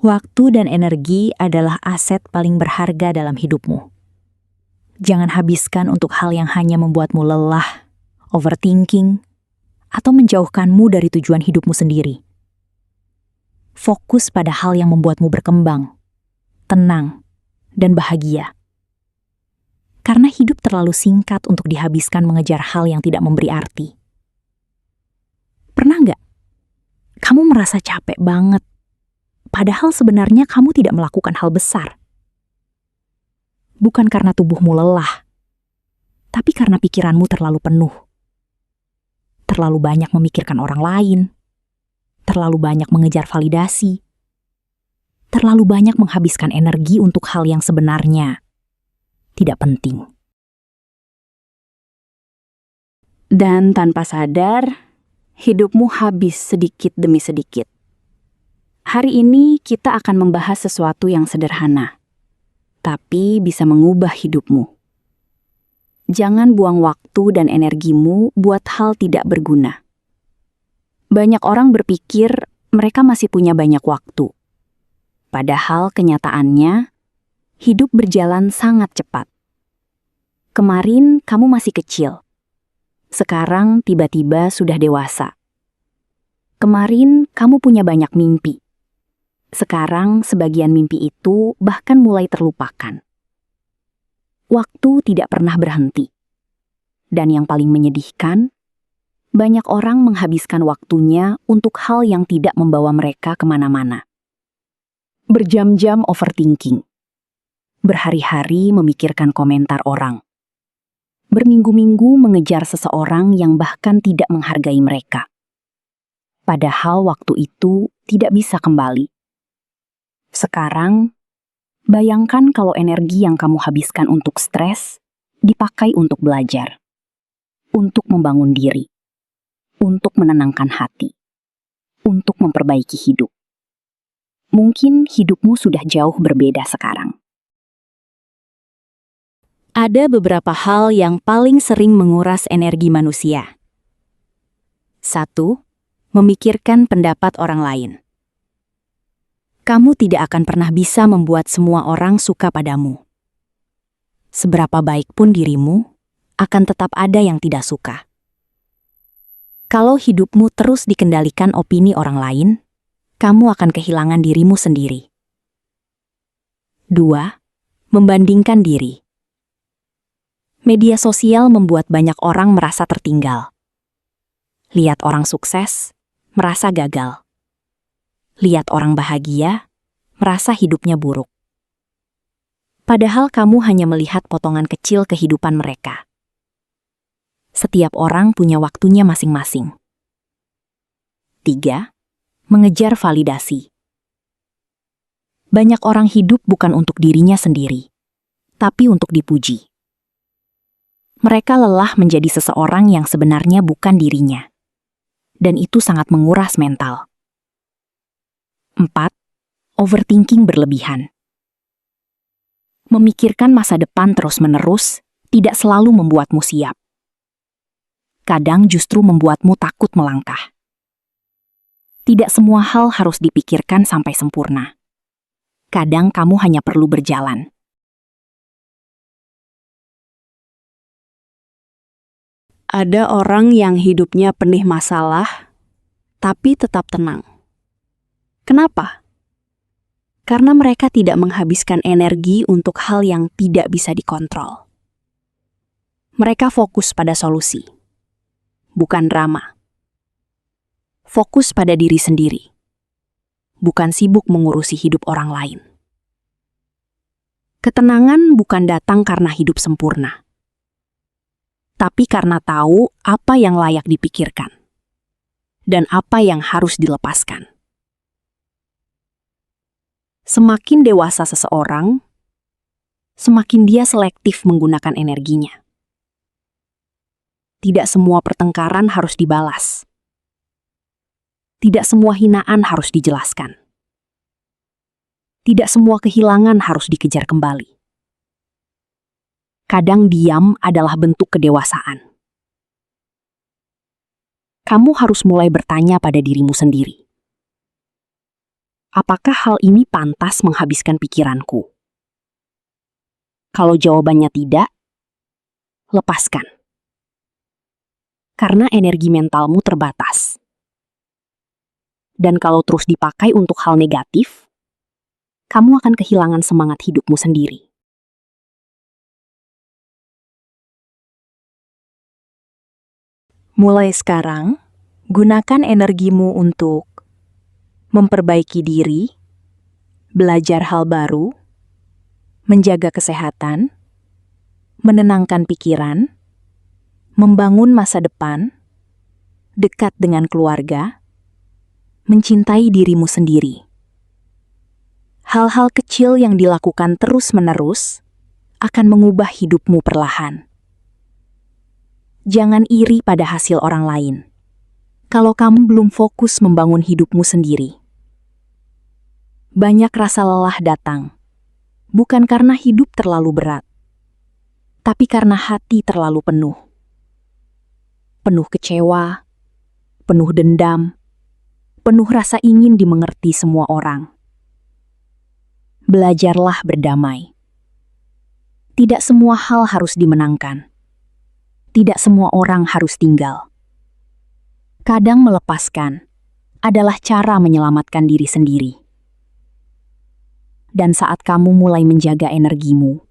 Waktu dan energi adalah aset paling berharga dalam hidupmu. Jangan habiskan untuk hal yang hanya membuatmu lelah, overthinking, atau menjauhkanmu dari tujuan hidupmu sendiri. Fokus pada hal yang membuatmu berkembang, tenang, dan bahagia. Karena hidup terlalu singkat untuk dihabiskan mengejar hal yang tidak memberi arti. Pernah nggak? Kamu merasa capek banget, padahal sebenarnya kamu tidak melakukan hal besar. Bukan karena tubuhmu lelah, tapi karena pikiranmu terlalu penuh. Terlalu banyak memikirkan orang lain, terlalu banyak mengejar validasi, terlalu banyak menghabiskan energi untuk hal yang sebenarnya tidak penting. Dan tanpa sadar, hidupmu habis sedikit demi sedikit. Hari ini kita akan membahas sesuatu yang sederhana, tapi bisa mengubah hidupmu. Jangan buang waktu dan energimu buat hal tidak berguna. Banyak orang berpikir mereka masih punya banyak waktu. Padahal kenyataannya, hidup berjalan sangat cepat. Kemarin kamu masih kecil. Sekarang tiba-tiba sudah dewasa. Kemarin kamu punya banyak mimpi. Sekarang sebagian mimpi itu bahkan mulai terlupakan. Waktu tidak pernah berhenti. Dan yang paling menyedihkan, banyak orang menghabiskan waktunya untuk hal yang tidak membawa mereka kemana-mana. Berjam-jam overthinking. Berhari-hari memikirkan komentar orang. Berminggu-minggu mengejar seseorang yang bahkan tidak menghargai mereka. Padahal waktu itu tidak bisa kembali. Sekarang, bayangkan kalau energi yang kamu habiskan untuk stres dipakai untuk belajar, untuk membangun diri, untuk menenangkan hati, untuk memperbaiki hidup. Mungkin hidupmu sudah jauh berbeda sekarang. Ada beberapa hal yang paling sering menguras energi manusia. 1. Memikirkan pendapat orang lain. Kamu tidak akan pernah bisa membuat semua orang suka padamu. Seberapa baik pun dirimu, akan tetap ada yang tidak suka. Kalau hidupmu terus dikendalikan opini orang lain, kamu akan kehilangan dirimu sendiri. 2. Membandingkan diri. Media sosial membuat banyak orang merasa tertinggal. Lihat orang sukses, merasa gagal. Lihat orang bahagia, merasa hidupnya buruk. Padahal kamu hanya melihat potongan kecil kehidupan mereka. Setiap orang punya waktunya masing-masing. 3. Mengejar validasi. Banyak orang hidup bukan untuk dirinya sendiri, tapi untuk dipuji. Mereka lelah menjadi seseorang yang sebenarnya bukan dirinya. Dan itu sangat menguras mental. 4. Overthinking berlebihan. Memikirkan masa depan terus-menerus tidak selalu membuatmu siap. Kadang justru membuatmu takut melangkah. Tidak semua hal harus dipikirkan sampai sempurna. Kadang kamu hanya perlu berjalan. Ada orang yang hidupnya penuh masalah, tapi tetap tenang. Kenapa? Karena mereka tidak menghabiskan energi untuk hal yang tidak bisa dikontrol. Mereka fokus pada solusi, bukan drama. Fokus pada diri sendiri, bukan sibuk mengurusi hidup orang lain. Ketenangan bukan datang karena hidup sempurna, tapi karena tahu apa yang layak dipikirkan dan apa yang harus dilepaskan. Semakin dewasa seseorang, semakin dia selektif menggunakan energinya. Tidak semua pertengkaran harus dibalas. Tidak semua hinaan harus dijelaskan. Tidak semua kehilangan harus dikejar kembali. Kadang diam adalah bentuk kedewasaan. Kamu harus mulai bertanya pada dirimu sendiri. Apakah hal ini pantas menghabiskan pikiranku? Kalau jawabannya tidak, lepaskan. Karena energi mentalmu terbatas. Dan kalau terus dipakai untuk hal negatif, kamu akan kehilangan semangat hidupmu sendiri. Mulai sekarang, gunakan energimu untuk memperbaiki diri, belajar hal baru, menjaga kesehatan, menenangkan pikiran, membangun masa depan, dekat dengan keluarga, mencintai dirimu sendiri. Hal-hal kecil yang dilakukan terus-menerus akan mengubah hidupmu perlahan. Jangan iri pada hasil orang lain, kalau kamu belum fokus membangun hidupmu sendiri. Banyak rasa lelah datang, bukan karena hidup terlalu berat, tapi karena hati terlalu penuh. Penuh kecewa, penuh dendam, penuh rasa ingin dimengerti semua orang. Belajarlah berdamai. Tidak semua hal harus dimenangkan. Tidak semua orang harus tinggal. Kadang melepaskan adalah cara menyelamatkan diri sendiri. Dan saat kamu mulai menjaga energimu,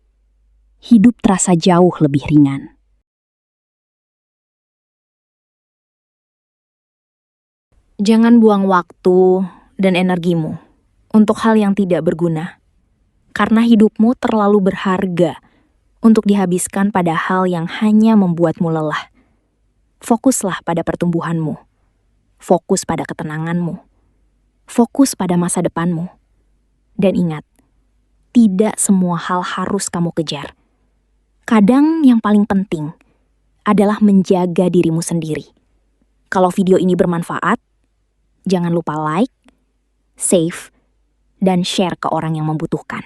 hidup terasa jauh lebih ringan. Jangan buang waktu dan energimu untuk hal yang tidak berguna, karena hidupmu terlalu berharga untuk dihabiskan pada hal yang hanya membuatmu lelah. Fokuslah pada pertumbuhanmu, fokus pada ketenanganmu, fokus pada masa depanmu. Dan ingat, tidak semua hal harus kamu kejar. Kadang yang paling penting adalah menjaga dirimu sendiri. Kalau video ini bermanfaat, jangan lupa like, save, dan share ke orang yang membutuhkan.